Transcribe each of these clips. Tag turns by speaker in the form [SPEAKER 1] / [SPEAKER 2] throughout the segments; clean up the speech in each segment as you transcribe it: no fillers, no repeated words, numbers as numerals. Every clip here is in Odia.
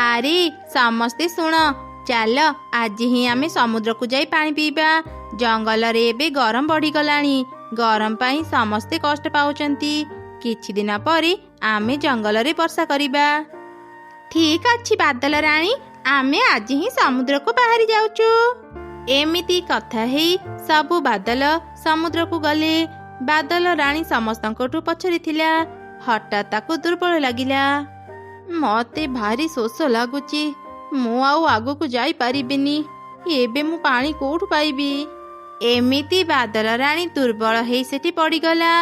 [SPEAKER 1] ଆରେ ସମସ୍ତେ ଶୁଣ, ଚାଲ ଆଜି ହିଁ ଆମେ ସମୁଦ୍ରକୁ ଯାଇ ପାଣି ପିଇବା। ଜଙ୍ଗଲରେ ଏବେ ଗରମ ବଢିଗଲାଣି। ଗରମ ପାଇଁ ସମସ୍ତେ କଷ୍ଟ ପାଉଛନ୍ତି। କିଛି ଦିନ ପରେ ଆମେ ଜଙ୍ଗଲରେ ବର୍ଷା କରିବା। ଠିକ ଅଛି ବାଦଲ ରାଣୀ, ଆମେ ଆଜି ହିଁ ସମୁଦ୍ରକୁ ବାହାରି ଯାଉଛୁ। ଏମିତି କଥା ହେଇ ସବୁ ବାଦଲ ସମୁଦ୍ରକୁ ଗଲେ। ବାଦଲ ରାଣୀ ସମସ୍ତଙ୍କଠୁ ପଛରେ ଥିଲା। ହଠାତ୍ ତାକୁ ଦୁର୍ବଳ ଲାଗିଲା। ମତେ ଭାରି ଶୋଷ ଲାଗୁଛି। ମୁଁ ଆଉ ଆଗକୁ ଯାଇପାରିବିନି। ଏବେ ମୁଁ ପାଣି କୋଉଠୁ ପାଇବି? ଏମିତି ବାଦଲ ରାଣୀ ଦୁର୍ବଳ ହେଇ ସେଠି ପଡ଼ିଗଲା।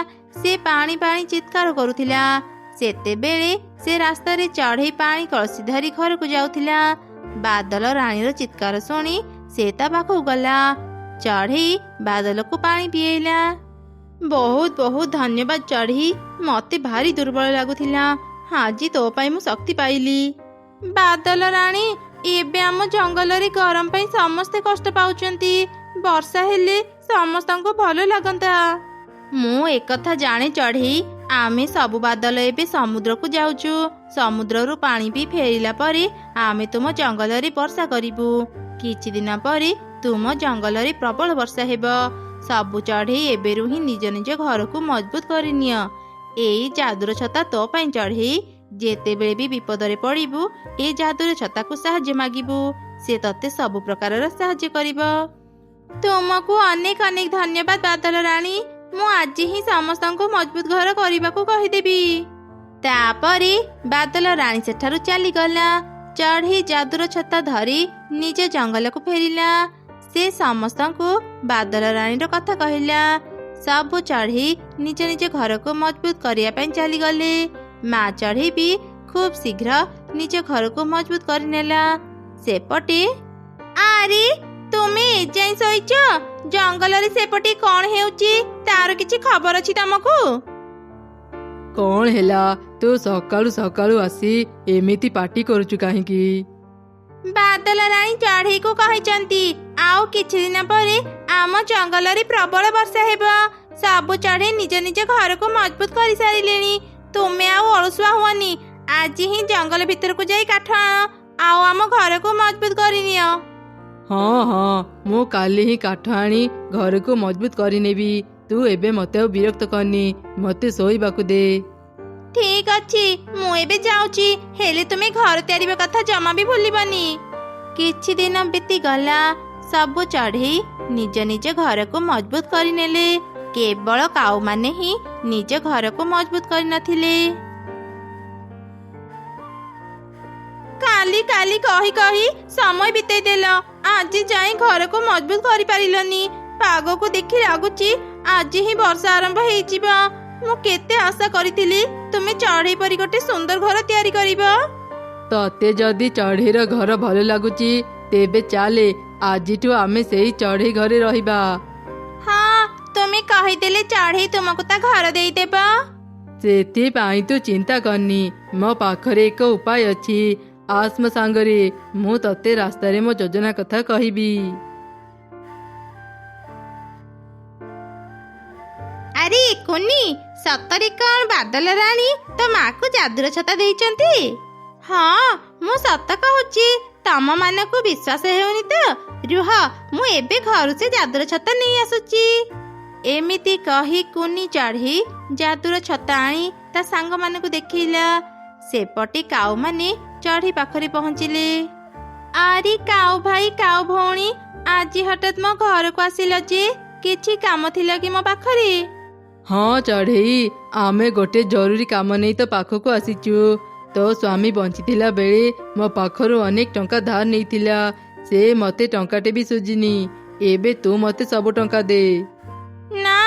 [SPEAKER 1] ସେ ପାଣି ପାଣି ଚିତ୍କାର କରୁଥିଲା। ସେତେବେଳେ ସେ ରାସ୍ତାରେ ଚଢ଼େଇ ପାଣି କଳସି ଧରି ଘରକୁ ଯାଉଥିଲା। ବାଦଲ ରାଣୀର ଚିତ୍କାର ଶୁଣି ସେ ତା ପାଖକୁ ଗଲା। ଚଢ଼େଇ ବାଦଲକୁ ପାଣି ପିଏଇଲା। ବହୁତ ବହୁତ ଧନ୍ୟବାଦ ଚଢ଼େଇ, ମତେ ଭାରି ଦୁର୍ବଳ ଲାଗୁଥିଲା। ଆଜି ତୋ ପାଇଁ ମୁଁ ଶକ୍ତି ପାଇଲି। ବାଦଲ ରାଣୀ, ଏବେ ଆମ ଜଙ୍ଗଲରେ ଗରମ ପାଇଁ ସମସ୍ତେ କଷ୍ଟ ପାଉଛନ୍ତି। ବର୍ଷା ହେଲେ ସମସ୍ତଙ୍କୁ ଭଲ ଲାଗନ୍ତା। ମୁଁ ଏକଥା ଜାଣେ ଚଢ଼େଇ, ଆମେ ସବୁ ବାଦଲ ଏବେ ସମୁଦ୍ରକୁ ଯାଉଛୁ। ସମୁଦ୍ରରୁ ପାଣି ପିଇ ଫେରିଲା ପରେ ଆମେ ତୁମ ଜଙ୍ଗଲରେ ବର୍ଷା କରିବୁ। କିଛି ଦିନ ପରେ ତୁମ ଜଙ୍ଗଲରେ ପ୍ରବଳ ବର୍ଷା ହେବ। ସବୁ ଚଢ଼େଇ ଏବେରୁ ହିଁ ନିଜ ନିଜ ଘରକୁ ମଜବୁତ କରିନିଅ। ଏଇ ଯାଦୁର ଛତା ତୋ ପାଇଁ ଚଢ଼େଇ। ଯେତେବେଳେ ବି ବିପଦରେ ପଡ଼ିବୁ ଏ ଯାଦୁର ଛତାକୁ ସାହାଯ୍ୟ ମାଗିବୁ। ସେ ତତେ ସବୁ ପ୍ରକାରର ସାହାଯ୍ୟ କରିବ। ତୁମକୁ ଅନେକ ଅନେକ ଧନ୍ୟବାଦ ବାଦଲ ରାଣୀ। ମୁଁ ଆଜି ହିଁ ସମସ୍ତଙ୍କୁ ମଜବୁତ ଘର କରିବାକୁ କହିଦେବି। ତାପରେ ବାଦଲ ରାଣୀ ସେଠାରୁ ଚାଲିଗଲା। ଚଢ଼େଇ ଯାଦୁର ଛତା ଧରି ନିଜ ଜଙ୍ଗଲକୁ ଫେରିଲା। ସେ ସମସ୍ତଙ୍କୁ ବାଦଲ ରାଣୀର କଥା କହିଲା। ସବୁ ଚଢ଼େଇ ନିଜ ନିଜ ଘରକୁ ମଜବୁତ କରିବା ପାଇଁ ଚାଲିଗଲେ। ମା ଚଢ଼େଇ ବି ଖୁବ ଶୀଘ୍ର ନିଜ ଘରକୁ ମଜବୁତ କରିନେଲା। ସେପଟେ ଆରେ ତୁମେ ଏଯାଏଁ ଶୋଇଛ? ଜଙ୍ଗଲରେ ସେପଟେ କଣ ହେଉଛି ତାର କିଛି ଖବର ଅଛି ତମକୁ?
[SPEAKER 2] କଣ ହେଲା? ତୁ ସକାଳୁ ସକାଳୁ ଆସି ଏମିତି ପାଟି କରୁଛୁ କାହିଁକି?
[SPEAKER 1] ବାଦଲ ରାଣୀ ଚଢ଼େଇକୁ କହିଛନ୍ତି ଆଉ କିଛି ଦିନ ପରେ ଆମ ଜଙ୍ଗଲରେ ପ୍ରବଳ ବର୍ଷା ହେବ। ସବୁ ଚଢ଼େଇ ନିଜ ନିଜ ଘରକୁ ମଜବୁତ କରିସାରିଲେଣି। ତୁମେ ଆଉ ଅଳସୁଆ ହୁଅନି। ଆଜି ହିଁ ଜଙ୍ଗଲ ଭିତରକୁ ଯାଇ କାଠ ଆଣ ଆଉ ଆମ ଘରକୁ ମଜବୁତ କରିନିଅ।
[SPEAKER 2] ହଁ ହଁ, ମୁଁ କାଲି ହିଁ କାଠ ଆଣି ଘରକୁ ମଜବୁତ କରିନେବି। ତୁ ଏବେ ମତେ ଆଉ ବିରକ୍ତ କରନି, ମତେ ଶୋଇବାକୁ ଦେ।
[SPEAKER 1] ଠିକ ଅଛି, ମୁଁ ଏବେ ଯାଉଛି। ହେଲେ ତୁମେ ଘର ତିଆରିବା କଥା ଜମା ବି ଭୁଲିବନି। କିଛି ଦିନ ବିତିଗଲା। ସବୁ ଚଢ଼େଇ ନିଜ ନିଜ ଘରକୁ ମଜବୁତ କରିନେଲେ। କେବଳ କାଉମାନେ ହିଁ ନିଜ ଘରକୁ ମଜବୁତ କରିନଥିଲେ। କାଲି କାଲି କହି କହି ସମୟ ବିତେଇ ଦେଲ। ଆଜି ଯାଇ ଘରକୁ ମଜବୁତ କରିପାରିଲନି। ପାଗକୁ ଦେଖି ଲାଗୁଛି ଆଜି ହିଁ ବର୍ଷା ଆରମ୍ଭ ହେଇଯିବ। ମୁଁ କେତେ ଆଶା କରିଥିଲି ତୁମେ ଚଢ଼େଇ ପରି ଗୋଟେ ସୁନ୍ଦର ଘର ତିଆରି କରିବ।
[SPEAKER 2] ତତେ ଯଦି ଚଢ଼େଇର ଘର ଭଲ ଲାଗୁଛି ତେବେ ଚାଲେ ଆଜିଠୁ ଆମେ ସେଇ ଚଢ଼େଇ ଘରେ ରହିବା।
[SPEAKER 1] ହଁ, ତୁମେ କହିଦେଲେ ଚଢ଼େଇ ତୁମକୁ ତା ଘର ଦେଇଦେବ।
[SPEAKER 2] ସେଥିପାଇଁ ତୁ ଚିନ୍ତା କରନି, ମୋ ପାଖରେ ଏକ ଉପାୟ ଅଛି। ଆସ ମୋ ସାଙ୍ଗରେ, ମୁଁ ତତେ ରାସ୍ତାରେ ମୋ ଯୋଜନା କଥା କହିବି।
[SPEAKER 1] ଆରେ କୁନି, ସତରେ କଣ ବାଦଲ ରାଣୀ ତୋ ମାକୁ ଯାଦୁର ଛତା ଦେଇଛନ୍ତି? ହଁ, ମୁଁ ସତ କହୁଛି। ତମ ମାନଙ୍କୁ ବିଶ୍ୱାସ ହେଉନି ତ? ରୁହ, ମୁଁ ଏବେ ଘରୁ ସେ ଯାଦୁର ଛତା ନେଇ ଆସୁଛି। ଏମିତି କହି କୁନି ଚଢ଼େଇ ଯାଦୁର ଛତା ଆଣି ତା ସାଙ୍ଗମାନଙ୍କୁ ଦେଖେଇଲା। ସେପଟେ କାଉମାନେ ଚଢ଼େଇ ପାଖରେ ପହଞ୍ଚିଲେ। ଆରେ କାଉ ଭାଇ, କାଉ ଭଉଣୀ, ଆଜି ହଠାତ୍ ମୋ ଘରକୁ ଆସିଲ ଯେ? କିଛି କାମ ଥିଲା କି ମୋ ପାଖରେ?
[SPEAKER 2] ହଁ ଚଢ଼େଇ, ଆମେ ଗୋଟେ ଜରୁରୀ କାମ ନେଇ ତୋ ପାଖକୁ ଆସିଛୁ। ତୋ ସ୍ୱାମୀ ବଞ୍ଚିଥିଲା ବେଳେ ମୋ ପାଖରୁ ଅନେକ ଟଙ୍କା ଧାର ନେଇଥିଲା। ସେ ମତେ ଟଙ୍କାଟେ ବି ସୁଝିନି। ଏବେ ତୁ ମତେ ସବୁ ଟଙ୍କା ଦେ।
[SPEAKER 1] ନା,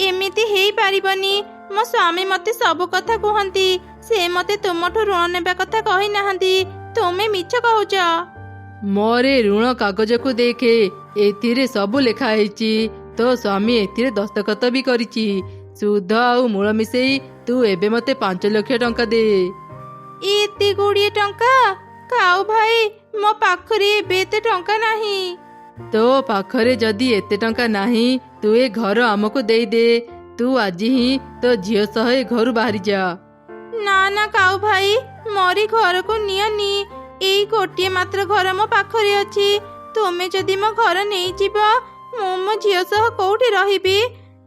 [SPEAKER 1] ଏମିତି ହେଇପାରିବନି। ମୋ ସ୍ୱାମୀ ମତେ ସବୁ କଥା କୁହନ୍ତି। ସେ ମତେ ତୁମଠୁ ଋଣ ନେବା କଥା କହିନାହାନ୍ତି। ତୁମେ ମିଛ କହୁଛ।
[SPEAKER 2] ମୋରେ ଋଣ କାଗଜକୁ ଦେଖେ, ଏଥିରେ ସବୁ ଲେଖା ହେଇଛି। ତୋ ସ୍ୱାମୀ ଏଥିରେ ଦସ୍ତଖତ ବି କରିଛି। ସୁଧ ଆଉ ମୂଳ ମିଶେଇ ତୁ ଏବେ ମତେ 5 ଲକ୍ଷ ଟଙ୍କା ଦେ।
[SPEAKER 1] ଏତେ ଗୁଡ଼ିଏ ଟଙ୍କା? କାଉ ଭାଇ, ମୋ ପାଖରେ ଏବେ ଏତେ ଟଙ୍କା ନାହିଁ।
[SPEAKER 2] ତୋ ପାଖରେ ଯଦି ଏତେ ଟଙ୍କା ନାହିଁ, ତୁ ଏ ଘର ଆମକୁ ଦେଇଦେ। ତୁ ଆଜି ହିଁ ତୋ ଝିଅ ସହ ଏ ଘରୁ ବାହାରି ଯା।
[SPEAKER 1] ନା ନା କାଉ ଭାଇ, ମୋରି ଘରକୁ ନିଅନି। ଏଇ ଗୋଟିଏ ମାତ୍ର ଘର ମୋ ପାଖରେ ଅଛି। ତୁମେ ଯଦି ମୋ ଘର ନେଇଯିବ, ମୁଁ ମୋ ଝିଅ ସହ କୋଉଠି ରହିବି?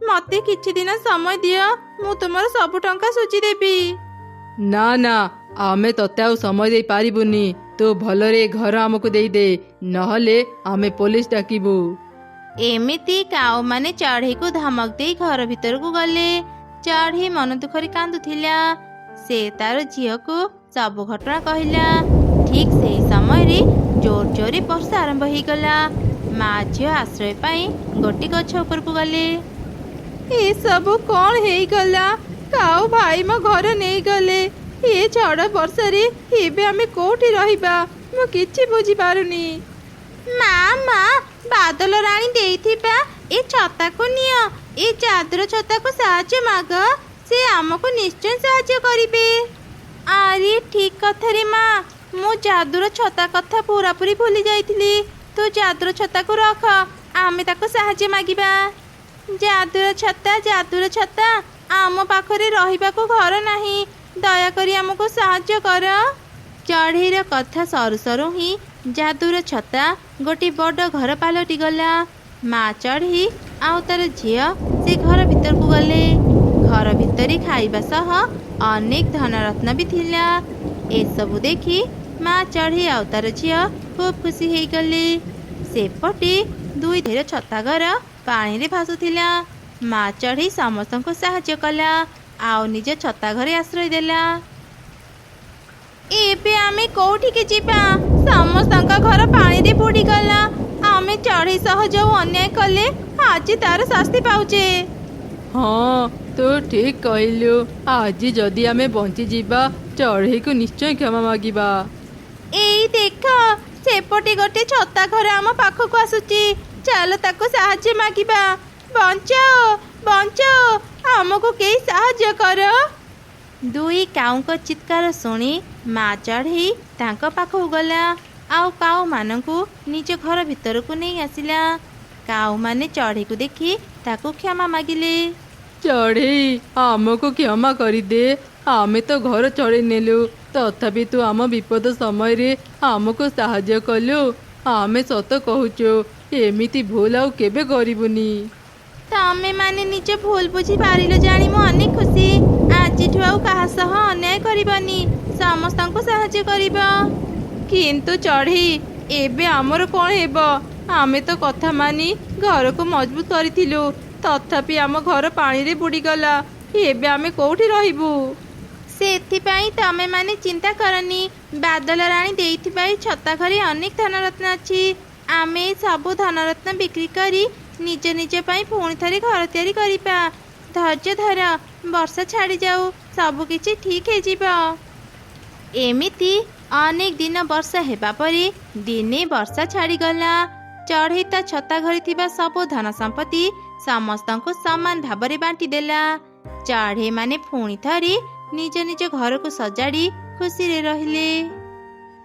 [SPEAKER 1] ମତେ କିଛି ଦିନ ସମୟ ଦିଅ, ମୁଁ ତୁମର ସବୁ ଟଙ୍କା ସୁଝିଦେବି।
[SPEAKER 2] ନା ନା, ଆମେ ତତେ ଆଉ ସମୟ ଦେଇ ପାରିବୁନି। ତୁ ଭଲରେ ଘର ଆମକୁ ଦେଇଦେ, ନହେଲେ ଆମେ ପୋଲିସ ଡାକିବୁ।
[SPEAKER 1] ଏମିତି କାଉମାନେ ଚଢ଼େଇକୁ ଧମକ ଦେଇ ଘର ଭିତରକୁ ଗଲେ। ଚଢ଼େଇ ମନ ଦୁଃଖରେ କାନ୍ଦୁଥିଲା। ସେ ତାର ଝିଅକୁ ସବୁ ଘଟଣା କହିଲା। ଠିକ୍ ସେହି ସମୟରେ ଜୋର ଜୋରରେ ବର୍ଷା ଆରମ୍ଭ ହେଇଗଲା। ମା ଝିଅ ଆଶ୍ରୟ ପାଇଁ ଗୋଟେ ଗଛ ଉପରକୁ ଗଲେ। ଏସବୁ କ'ଣ ହେଇଗଲା? କାଉ ଭାଇ ମୋ ଘର ନେଇଗଲେ। ଏ ଝଡ଼ ବର୍ଷାରେ ଏବେ ଆମେ କୋଉଠି ରହିବା? ମୁଁ କିଛି ବୁଝିପାରୁନି। ମା, ବାଦଲ ରାଣୀ ଦେଇଥିବା ଏ ଛତାକୁ ନିଅ। ଏ ଚାଦର ଛତାକୁ ସାହାଯ୍ୟ ମାଗ, ସେ ଆମକୁ ନିଶ୍ଚୟ ସାହାଯ୍ୟ କରିବେ। ଆରେ ଠିକ୍ କଥାରେ ମା, ମୁଁ ଯାଦୁର ଛତା କଥା ପୁରାପୁରି ଭୁଲି ଯାଇଥିଲି। ତୁ ଯାଦୁର ଛତାକୁ ରଖ, ଆମେ ତାକୁ ସାହାଯ୍ୟ ମାଗିବା। ଯାଦୁର ଛତା, ଆମ ପାଖରେ ରହିବାକୁ ଘର ନାହିଁ, ଦୟାକରି ଆମକୁ ସାହାଯ୍ୟ କର। ଚଢ଼େଇର କଥା ସରୁ ସରୁ ହିଁ ଯାଦୁର ଛତା ଗୋଟେ ବଡ଼ ଘର ପାଲଟିଗଲା। ମା ଚଢ଼େଇ ଆଉ ତାର ଝିଅ ସେ ଘର ଭିତରକୁ ଗଲେ। ଘର ଭିତରେ ଖାଇବା ସହ ଅନେକ ଧନରତ୍ନ ବି ଥିଲା। ଏସବୁ ଦେଖି ମା ଚଢ଼େଇ ଆଉ ତାର ଝିଅ ଖୁବ୍ ଖୁସି ହେଇଗଲେ। ସେପଟେ ଦୁଇ ଧୀର ଛତା ଘର ପାଣିରେ ଭାସୁଥିଲା। ମା ଚଢ଼େଇ ସମସ୍ତଙ୍କୁ ସାହାଯ୍ୟ କଲା, ଆଉ ନିଜ ଛତା ଘରେ ଆଶ୍ରୟ ଦେଲା। ଏବେ ଆମେ କୋଉଠିକି ଯିବା? ସମସ୍ତଙ୍କ ଘର ପାଣିରେ ବୁଡ଼ିଗଲା। ଆମେ ଚଢ଼େଇ ସହ ଯୋଉ ଅନ୍ୟାୟ କଲେ, ଆଜି ତାର ଶାସ୍ତି ପାଉଛେ।
[SPEAKER 2] ହଁ, ତୁ ଠିକ୍ କହିଲୁ। ଆଜି ଯଦି ଆମେ ବଞ୍ଚିଯିବା, ଚଢ଼େଇକୁ ନିଶ୍ଚୟ କ୍ଷମା ମାଗିବା।
[SPEAKER 1] ଏଇ ଦେଖ, ସେପଟେ ଗୋଟେ ଛତା ଘର ଆମ ପାଖକୁ ଆସୁଛି। ଚାଲ ତାକୁ ସାହାଯ୍ୟ ମାଗିବା। ବଞ୍ଚାଅ, ଆମକୁ କେହି ସାହାଯ୍ୟ କର। ଦୁଇ କାଉଙ୍କ ଚିତ୍କାର ଶୁଣି ମା ଚଢ଼େଇ ତାଙ୍କ ପାଖକୁ ଗଲା, ଆଉ କାଉମାନଙ୍କୁ ନିଜ ଘର ଭିତରକୁ ନେଇ ଆସିଲା। କାଉମାନେ ଚଢ଼େଇକୁ ଦେଖି ତାକୁ କ୍ଷମା ମାଗିଲେ।
[SPEAKER 2] ଚଢ଼େଇ, ଆମକୁ କ୍ଷମା କରିଦେ। ଆମେ ତ ଘର ଚଢ଼େଇ ନେଲୁ, ତଥାପି ତୁ ଆମ ବିପଦ ସମୟରେ ଆମକୁ ସାହାଯ୍ୟ କଲୁ। ଆମେ ସତ କହୁଛୁ, ଏମିତି ଭୁଲ ଆଉ କେବେ କରିବୁନି।
[SPEAKER 1] ତମେ ମାନେ ନିଜ ଭୁଲ ବୁଝି ପାରିଲ ଜାଣି ମୁଁ ଅନେକ ଖୁସି। ଆଜିଠୁ ଆଉ କାହା ସହ ଅନ୍ୟାୟ କରିବନି, ସମସ୍ତଙ୍କୁ ସାହାଯ୍ୟ କରିବ। କିନ୍ତୁ ଚଢ଼େଇ, ଏବେ ଆମର କ'ଣ ହେବ? ଆମେ ତ କଥା ମାନି ଘରକୁ ମଜବୁତ କରିଥିଲୁ, ତଥାପି ଆମ ଘର ପାଣିରେ ବୁଡ଼ିଗଲା। ଏବେ ଆମେ କୋଉଠି ରହିବୁ? ସେଥିପାଇଁ ତମେ ମାନେ ଚିନ୍ତା କରନି। ବାଦଲ ରାଣୀ ଦେଇଥିବା ଏହି ଛତା ଘରେ ଅନେକ ଧନରତ୍ନ ଅଛି। ଆମେ ଏହି ସବୁ ଧନରତ୍ନ ବିକ୍ରି କରି ନିଜ ନିଜ ପାଇଁ ପୁଣି ଥରେ ଘର ତିଆରି କରିବା। ଧୈର୍ଯ୍ୟ ଧର, ବର୍ଷା ଛାଡ଼ିଯାଉ, ସବୁ କିଛି ଠିକ୍ ହେଇଯିବ। ଏମିତି ଅନେକ ଦିନ ବର୍ଷା ହେବା ପରେ ଦିନେ ବର୍ଷା ଛାଡ଼ିଗଲା। ଚଢ଼େଇ ତା ଛତା ଘରେ ଥିବା ସବୁ ଧନ ସମ୍ପତ୍ତି ସମସ୍ତଙ୍କୁ ସମାନ ଭାବରେ ବାଣ୍ଟିଦେଲା। ଚଢ଼େଇମାନେ ପୁଣି ଥରେ ନିଜ ନିଜ ଘରକୁ ସଜାଡ଼ି ଖୁସିରେ ରହିଲେ।